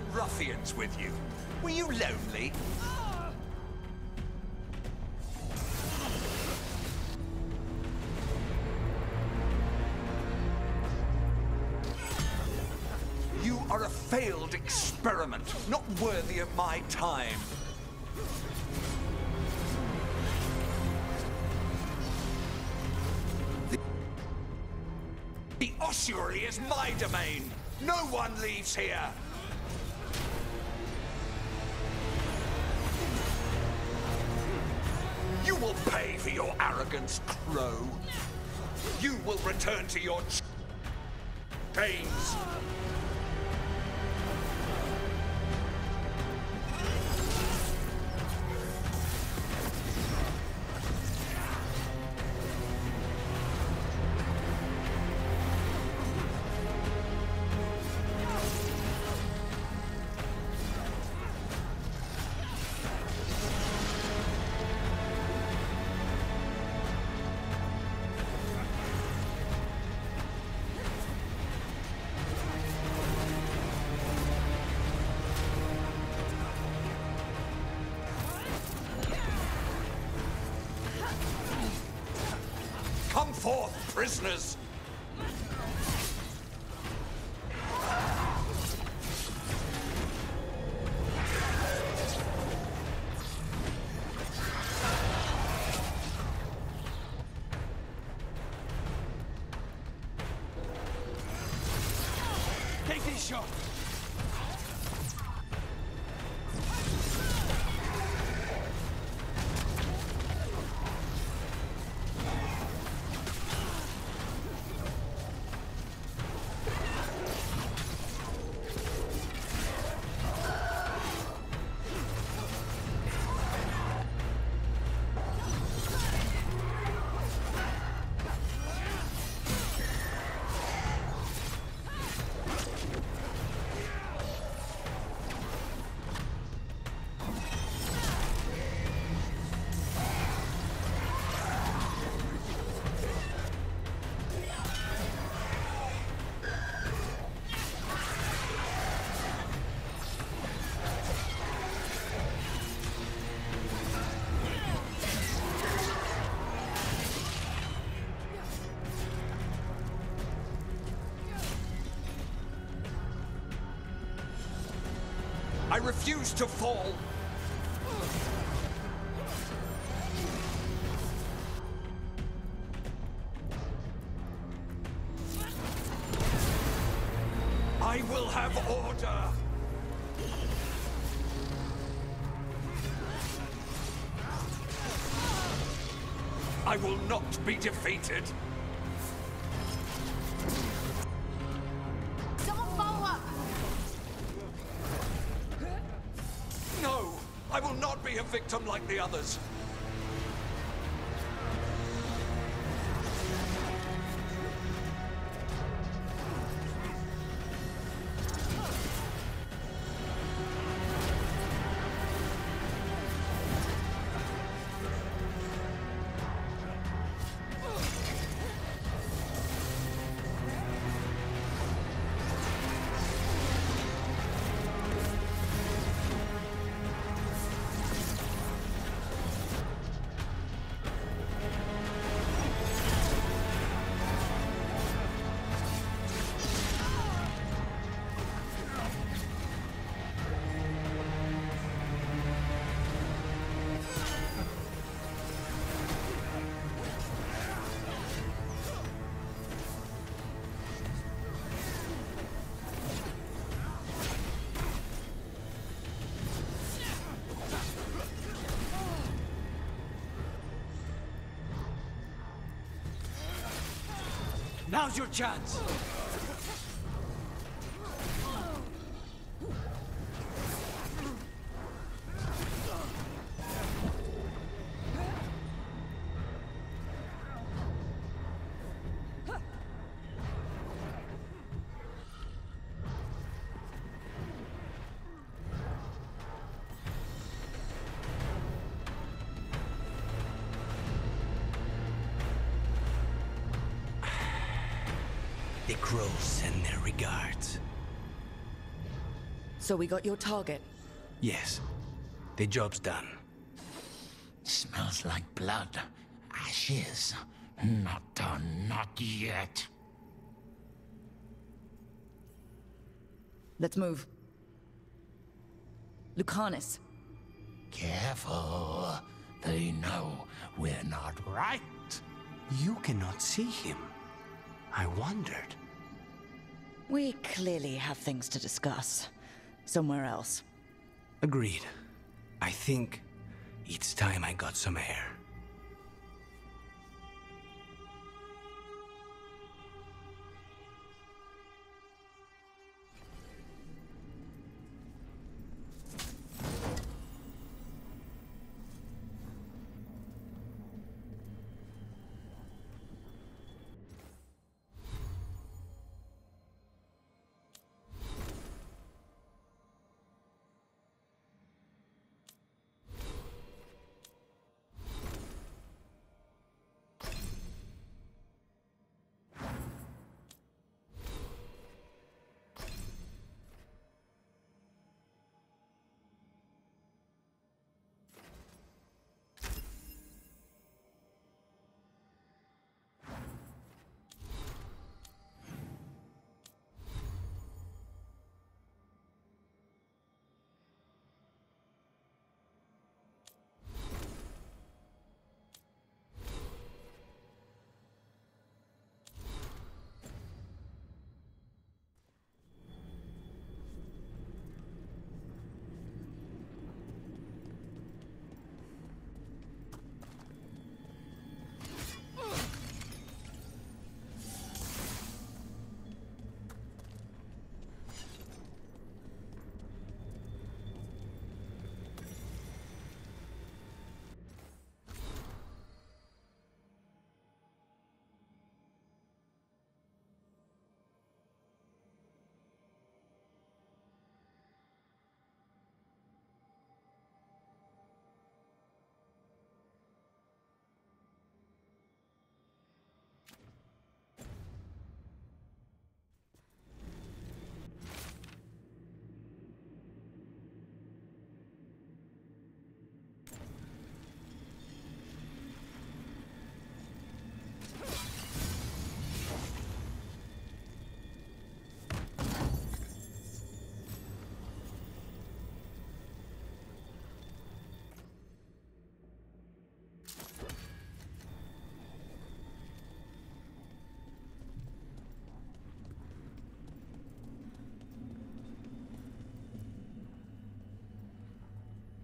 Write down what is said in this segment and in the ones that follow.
more ruffians with you. Were you lonely? You are a failed experiment, not worthy of my time. The ossuary is my domain. No one leaves here. You will pay for your arrogance, Crow. You will return to your chains. Come forth, prisoners! Take these shots! I refuse to fall. I will have order. I will not be defeated. No, I will not be a victim like the others. Now's your chance! The crows send their regards. So we got your target? Yes. The job's done. Smells like blood. Ashes. Not done, not yet. Let's move. Lucanus. Careful. They know we're not right. You cannot see him. I wondered. We clearly have things to discuss. Somewhere else. Agreed. I think it's time I got some air.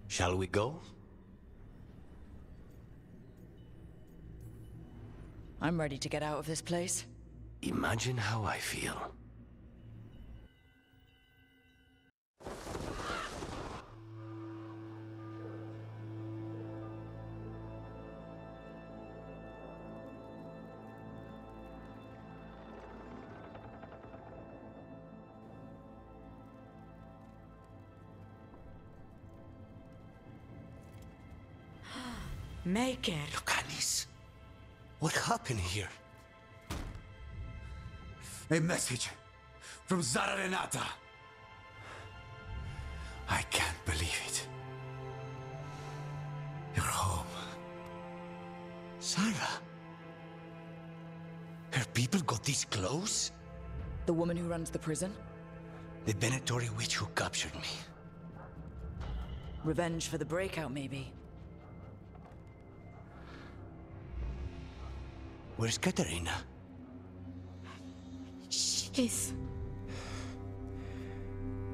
Shall we go? I'm ready to get out of this place. Imagine how I feel. Make it. Lucanus, what happened here? A message from Zara Renata. I can't believe it. You're home. Sarah? Her people got this close? The woman who runs the prison? The Venatori witch who captured me. Revenge for the breakout, maybe. Where's Katerina? She's...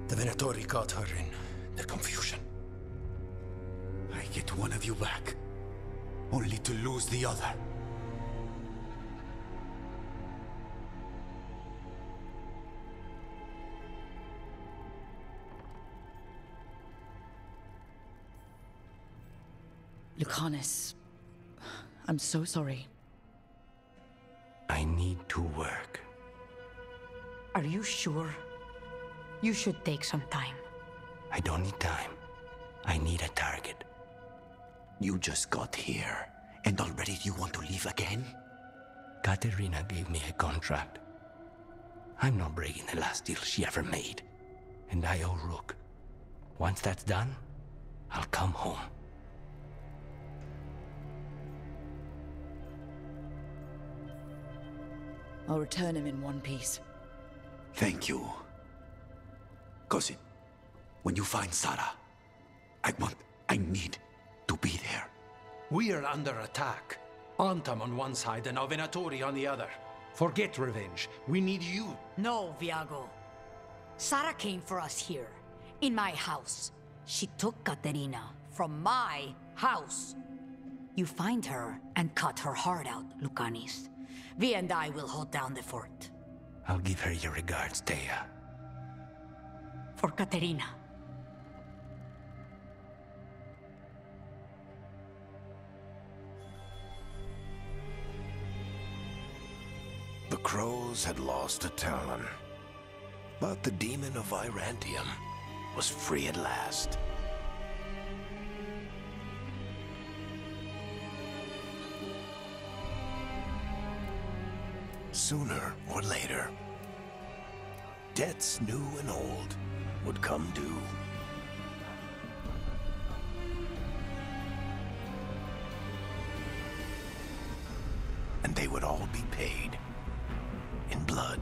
The Venatori caught her in their confusion. I get one of you back, only to lose the other. Lucanus, I'm so sorry. I need to work. Are you sure? You should take some time. I don't need time. I need a target. You just got here, and already you want to leave again? Katerina gave me a contract. I'm not breaking the last deal she ever made. And I owe Rook Once that's done, I'll come home. I'll return him in one piece. Thank you. Cousin, when you find Sarah, I need to be there. We are under attack. Antam on one side and Avenatori on the other. Forget revenge. We need you. No, Viago. Sara came for us here, in my house. She took Caterina from my house. You find her and cut her heart out, Lucanis. Vi and I will hold down the fort. I'll give her your regards, Thea. For Caterina. The crows had lost a talon, but the demon of Irantium was free at last. Sooner or later, debts new and old would come due. And they would all be paid in blood.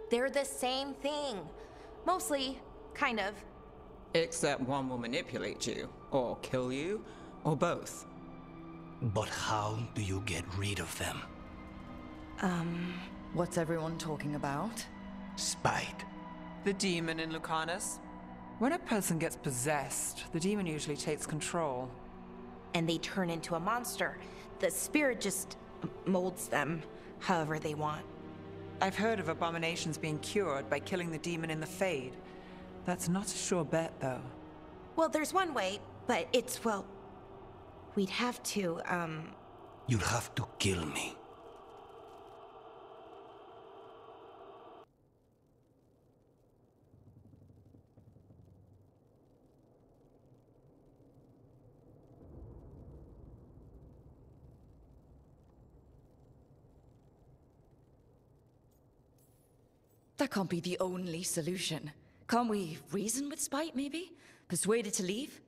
They're the same thing. Mostly, kind of. Except one will manipulate you, or kill you, or both. But how do you get rid of them? What's everyone talking about? Spite. The demon in Lucanus? When a person gets possessed, the demon usually takes control. And they turn into a monster. The spirit just molds them however they want. I've heard of abominations being cured by killing the demon in the Fade. That's not a sure bet, though. Well, there's one way, but it's, well... We'd have to, You'll have to kill me. That can't be the only solution. Can't we reason with Spite, maybe? Persuade it to leave?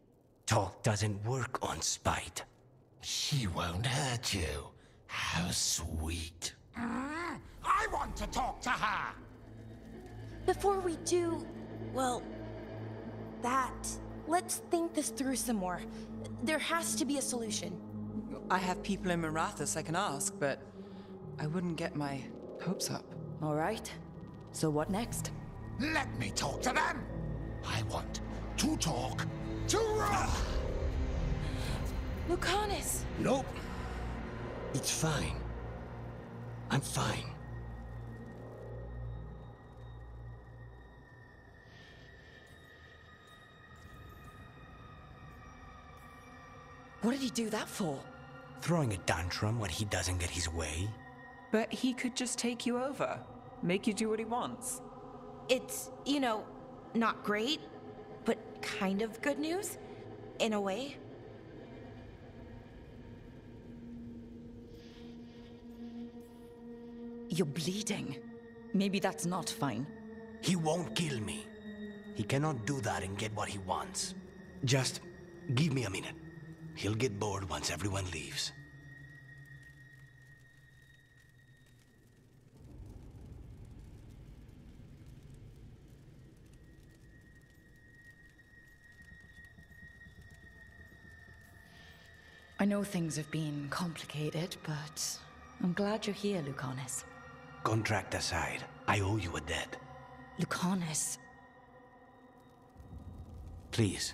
Talk doesn't work on spite. She won't hurt you. How sweet. I want to talk to her. before we do, well, that, let's think this through some more. There has to be a solution. I have people in Marathas I can ask, but I wouldn't get my hopes up. All right. So what next? Let me talk to them. I want to talk to Rock. Lucanus! Nope. It's fine. I'm fine. What did he do that for? Throwing a tantrum when he doesn't get his way? But he could just take you over, make you do what he wants. It's, you know, not great, but kind of good news, in a way. You're bleeding. Maybe that's not fine. He won't kill me. He cannot do that and get what he wants. Just give me a minute. He'll get bored once everyone leaves. I know things have been complicated, but I'm glad you're here, Lucanus. Contract aside, I owe you a debt. Lucanus. Please.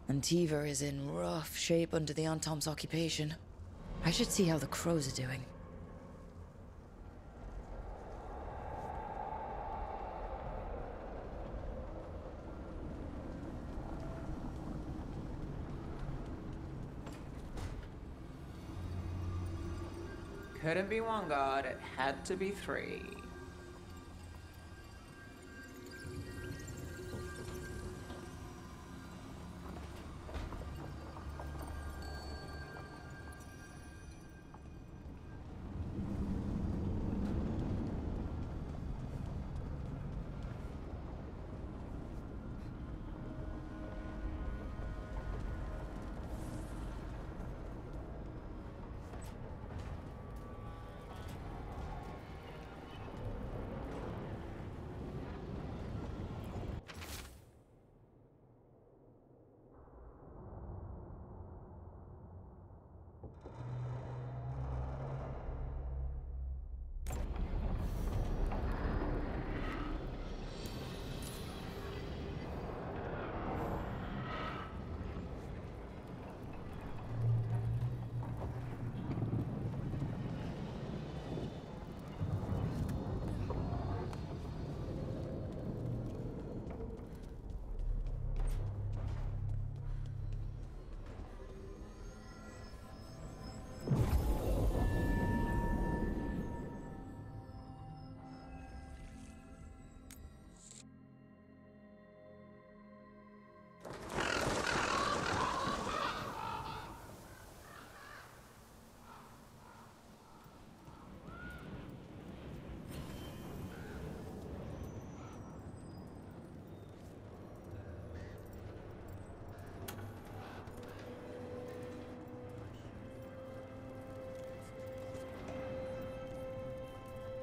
Antiva is in rough shape under the Antom's occupation. I should see how the crows are doing. Couldn't be one god, it had to be three.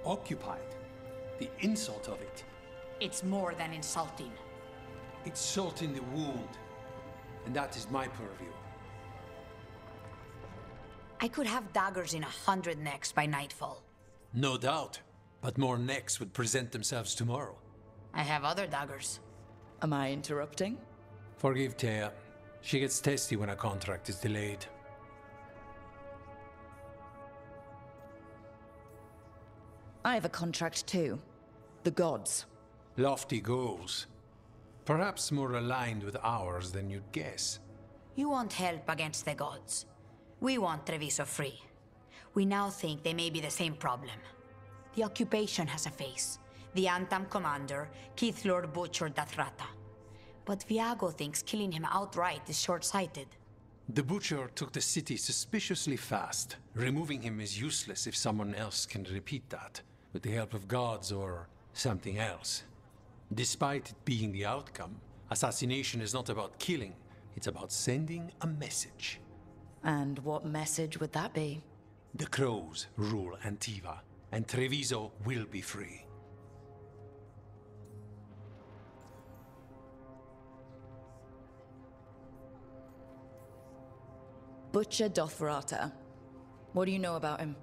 Occupied. The insult of it. It's more than insulting. It's salt in the wound. And that is my purview. I could have daggers in 100 necks by nightfall. No doubt. But more necks would present themselves tomorrow. I have other daggers. Am I interrupting? Forgive Thea. She gets testy when a contract is delayed. I have a contract too. The gods. Lofty goals. Perhaps more aligned with ours than you'd guess. You want help against the gods. We want Treviso free. We now think they may be the same problem. The occupation has a face. The Antam commander, Keith Lord Butcher Dathrata. But Viago thinks killing him outright is short-sighted. The Butcher took the city suspiciously fast. Removing him is useless if someone else can repeat that, with the help of gods or something else. Despite it being the outcome, assassination is not about killing, it's about sending a message. And what message would that be? The crows rule Antiva, and Treviso will be free. Butcher Dothrata. What do you know about him?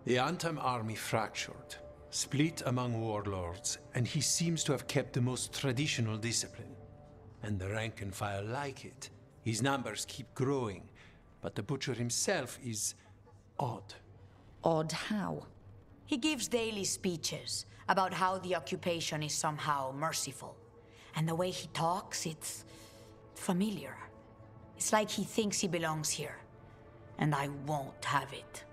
The Antam army fractured, split among warlords, and he seems to have kept the most traditional discipline. And the rank and file like it. His numbers keep growing, but the Butcher himself is odd. Odd how? He gives daily speeches about how the occupation is somehow merciful. And the way he talks, it's familiar. It's like he thinks he belongs here. And I won't have it.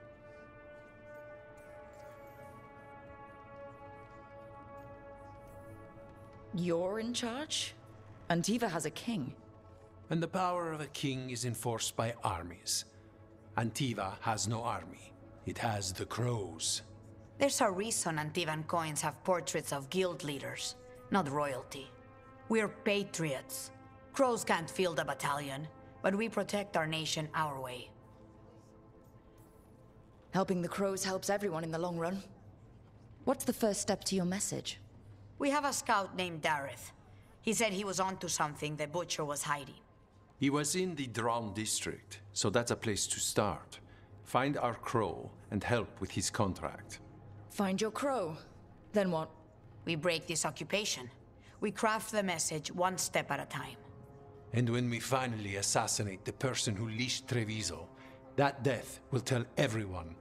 You're in charge? Antiva has a king. And the power of a king is enforced by armies. Antiva has no army. It has the crows. There's a reason Antivan coins have portraits of guild leaders, not royalty. We're patriots. Crows can't field a battalion, but we protect our nation our way. Helping the crows helps everyone in the long run. What's the first step to your message? We have a scout named Dareth. He said he was onto something the Butcher was hiding. He was in the Drown district, so that's a place to start. Find our crow and help with his contract. Find your crow. Then what? We break this occupation. We craft the message one step at a time. And when we finally assassinate the person who leashed Treviso, that death will tell everyone.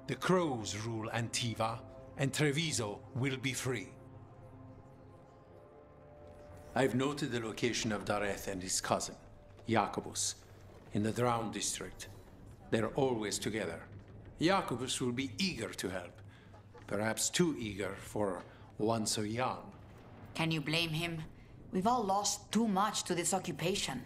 The Crows rule Antiva, and Treviso will be free. I've noted the location of Dareth and his cousin, Jacobus, in the Drowned district. They're always together. Jacobus will be eager to help. Perhaps too eager for one so young. Can you blame him? We've all lost too much to this occupation.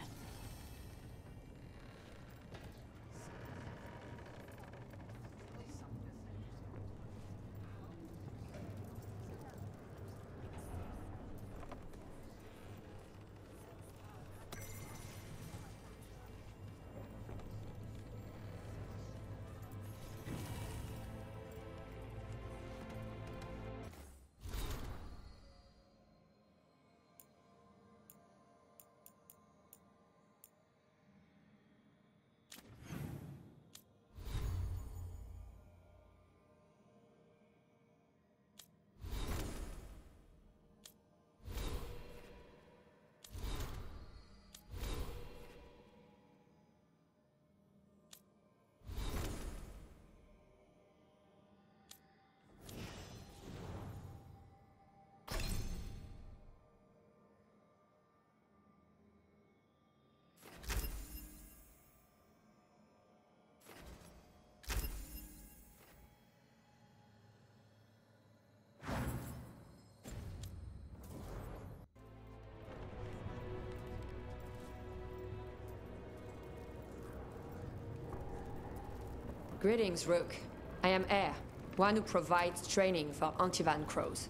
Greetings, Rook. I am Air, one who provides training for Antivan Crows.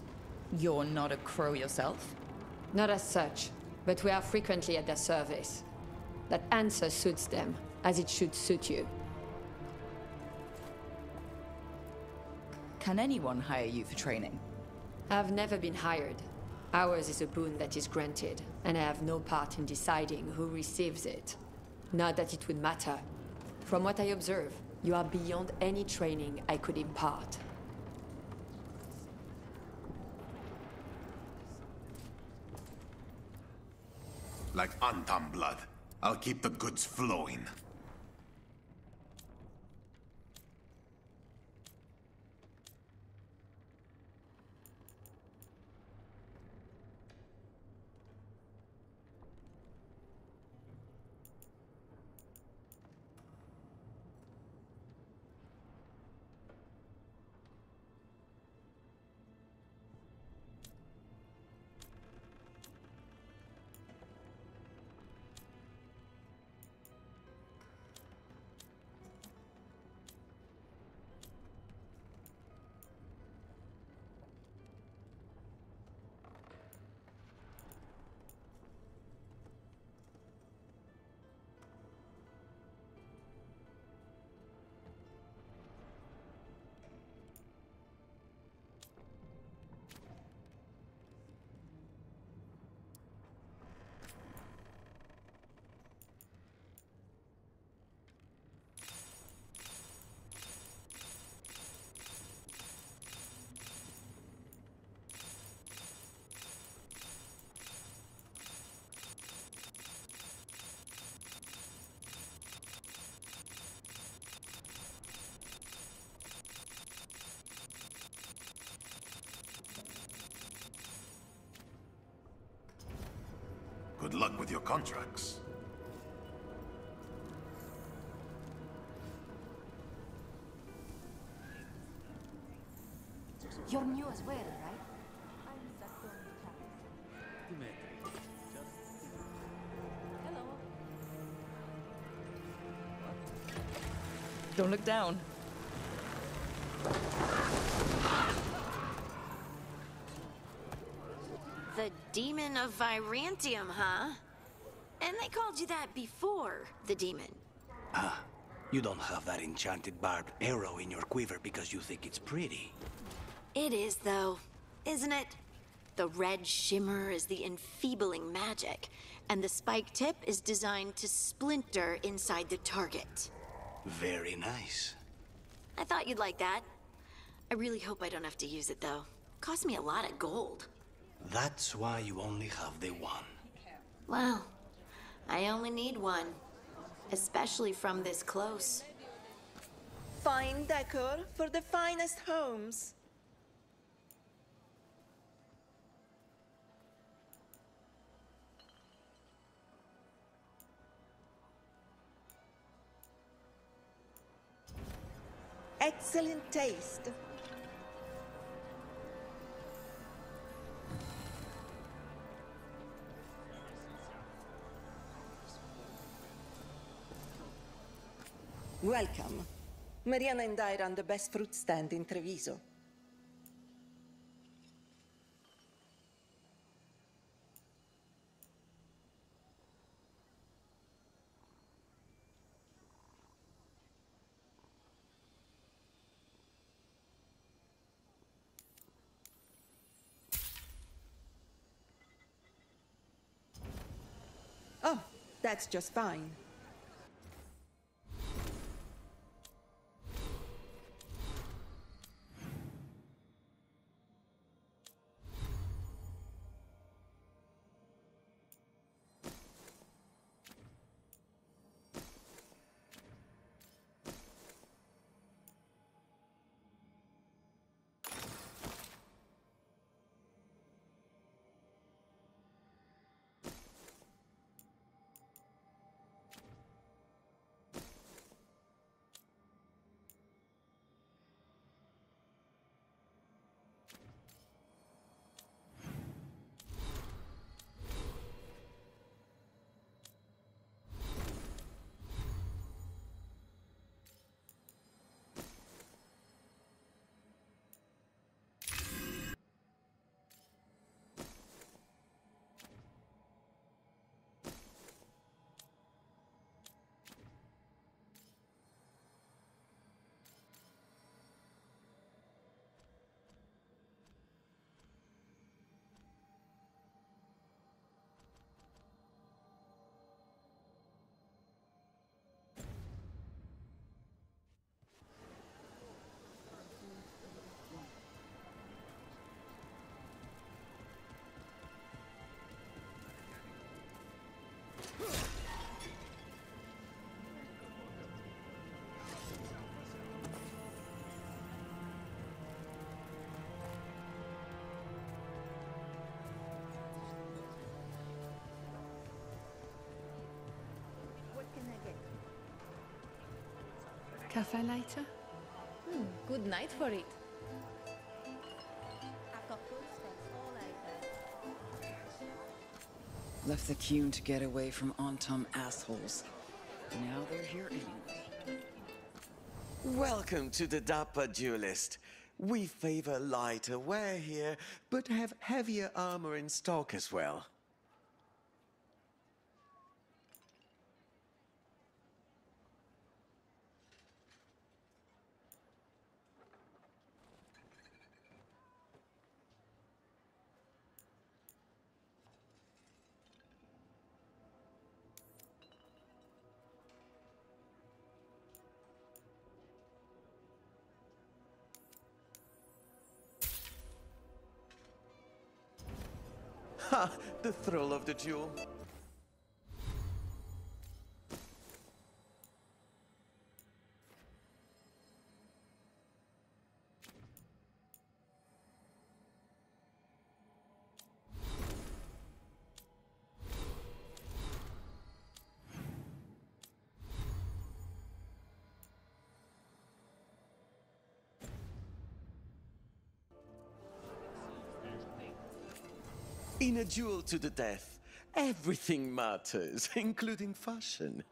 You're not a crow yourself? Not as such, but we are frequently at their service. That answer suits them, as it should suit you. Can anyone hire you for training? I've never been hired. Ours is a boon that is granted, and I have no part in deciding who receives it. Not that it would matter. From what I observe, you are beyond any training I could impart. Like Antam blood. I'll keep the goods flowing. Good luck with your contracts. You're new as well, right? Don't look down. The Demon of Virantium, huh? And they called you that before, the Demon. Ah, you don't have that enchanted barbed arrow in your quiver because you think it's pretty. It is, though, isn't it? The red shimmer is the enfeebling magic, and the spike tip is designed to splinter inside the target. Very nice. I thought you'd like that. I really hope I don't have to use it, though. Cost me a lot of gold. That's why you only have the one. Well, I only need one, especially from this close. Fine decor for the finest homes. Excellent taste. Welcome. Mariana and I run the best fruit stand in Treviso. Oh, that's just fine. Cafe later? Good night for it. Left the Cune to get away from Antum assholes. Now they're here anyway. Welcome to the Dapper Duelist. We favor lighter wear here, but have heavier armor in stock as well. Ha! The thrill of the duel. In a duel to the death, everything matters, including fashion.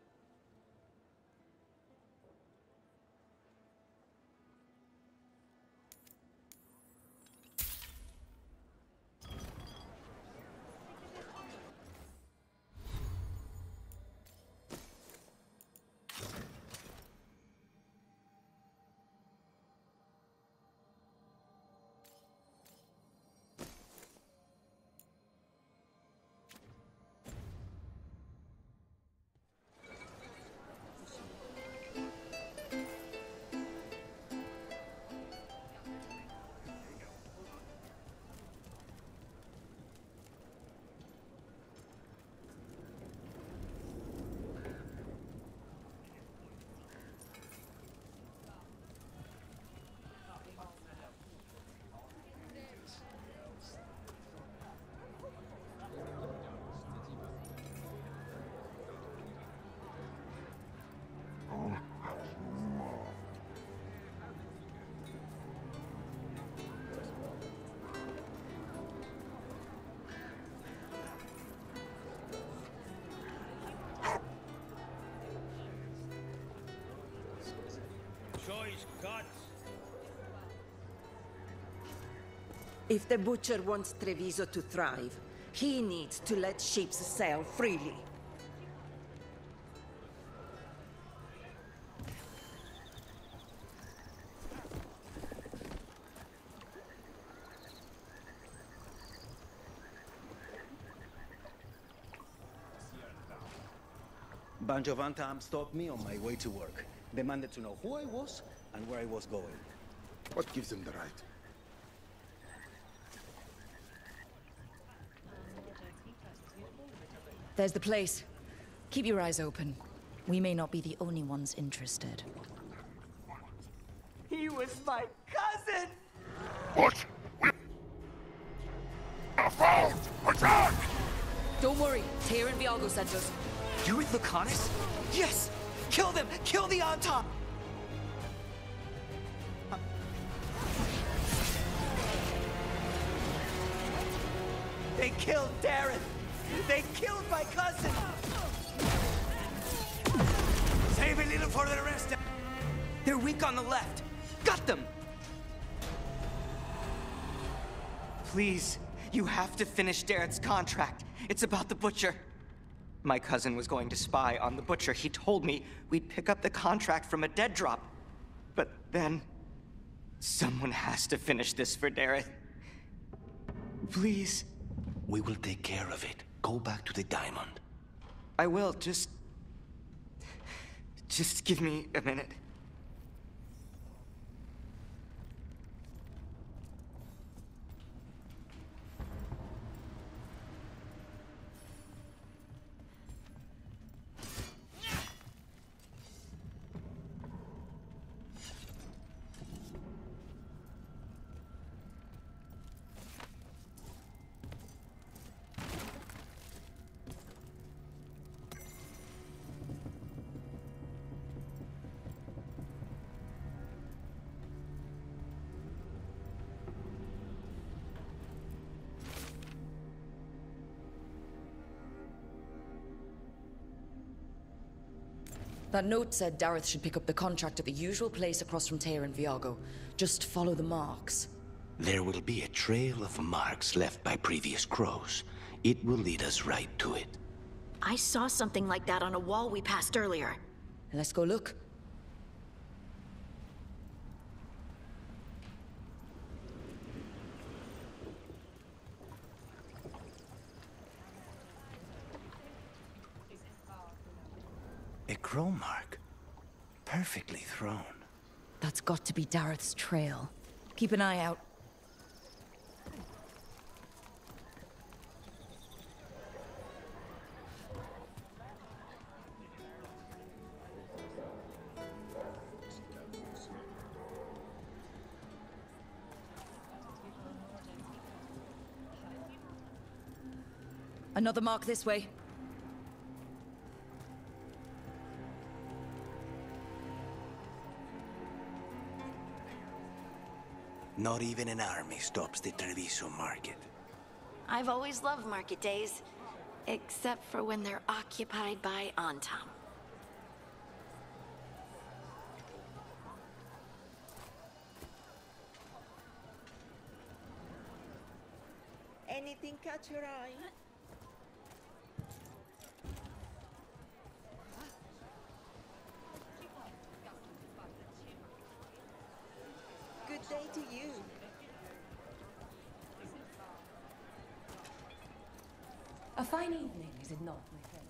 his guts. If the Butcher wants Treviso to thrive, he needs to let ships sail freely. Bunch of Antam stopped me on my way to work. Demanded to know who I was and where I was going. What gives them the right? There's the place. Keep your eyes open. We may not be the only ones interested. He was my cousin! What? Found! Attack! Don't worry, Tyr and Veilguard sent us. You with Lucanus? Yes! Kill them! Kill the Anton! They killed Dareth! They killed my cousin! Save a little for the rest. They're weak on the left. Got them! Please, you have to finish Dareth's contract. It's about the Butcher. My cousin was going to spy on the Butcher. He told me we'd pick up the contract from a dead drop. But then... someone has to finish this for Dareth. Please. We will take care of it. Go back to the diamond. I will, just give me a minute. That note said Dareth should pick up the contract at the usual place across from Tyr and Veilguard. Just follow the marks. There will be a trail of marks left by previous crows. It will lead us right to it. I saw something like that on a wall we passed earlier. Let's go look. A crow mark. Perfectly thrown. That's got to be Dareth's trail. Keep an eye out. Another mark this way. Not even an army stops the Treviso market. I've always loved market days, except for when they're occupied by Antam. Anything catch your eye? Good day to you. A fine evening, is it not, my friend?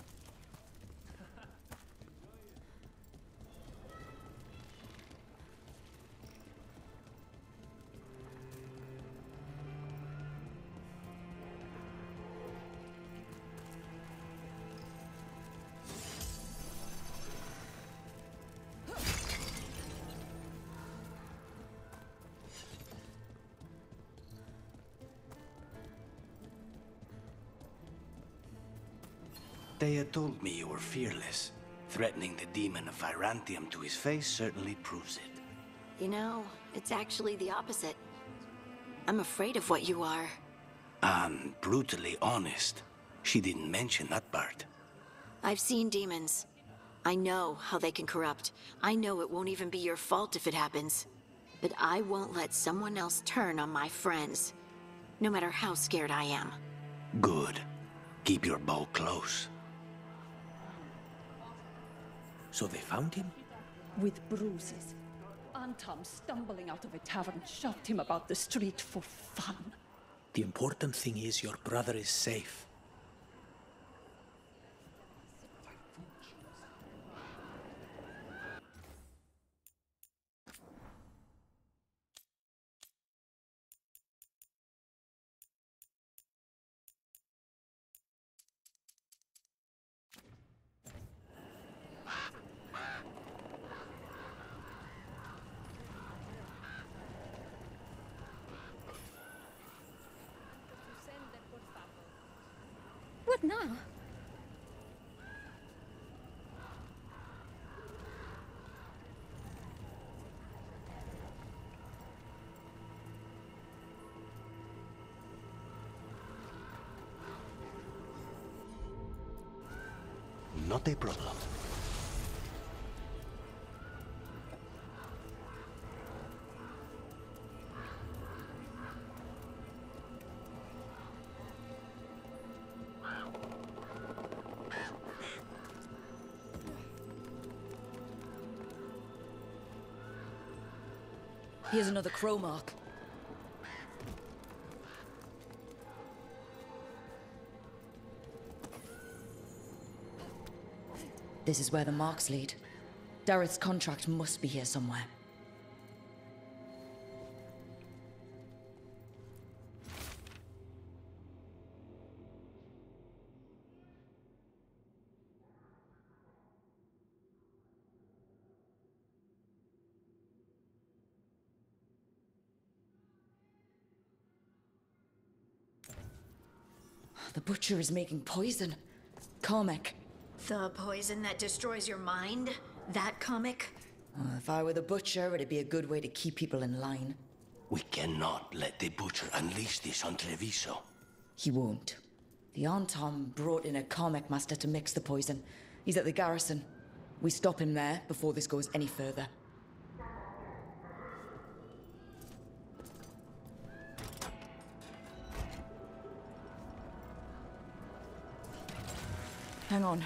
They had told me you were fearless. Threatening the demon of Virantium to his face certainly proves it. You know, it's actually the opposite. I'm afraid of what you are. I'm brutally honest. She didn't mention that part. I've seen demons. I know how they can corrupt. I know it won't even be your fault if it happens. But I won't let someone else turn on my friends, no matter how scared I am. Good. Keep your bow close. So they found him? With bruises. Antom, stumbling out of a tavern, shoved him about the street for fun. The important thing is your brother is safe. What now? Not a problem. Here's another crow mark. This is where the marks lead. Dareth's contract must be here somewhere. The butcher is making poison. Comic. The poison that destroys your mind? That comic? If I were the butcher, it'd be a good way to keep people in line. We cannot let the butcher unleash this on Treviso. He won't. The Antom brought in a comic master to mix the poison. He's at the garrison. We stop him there before this goes any further. Hang on.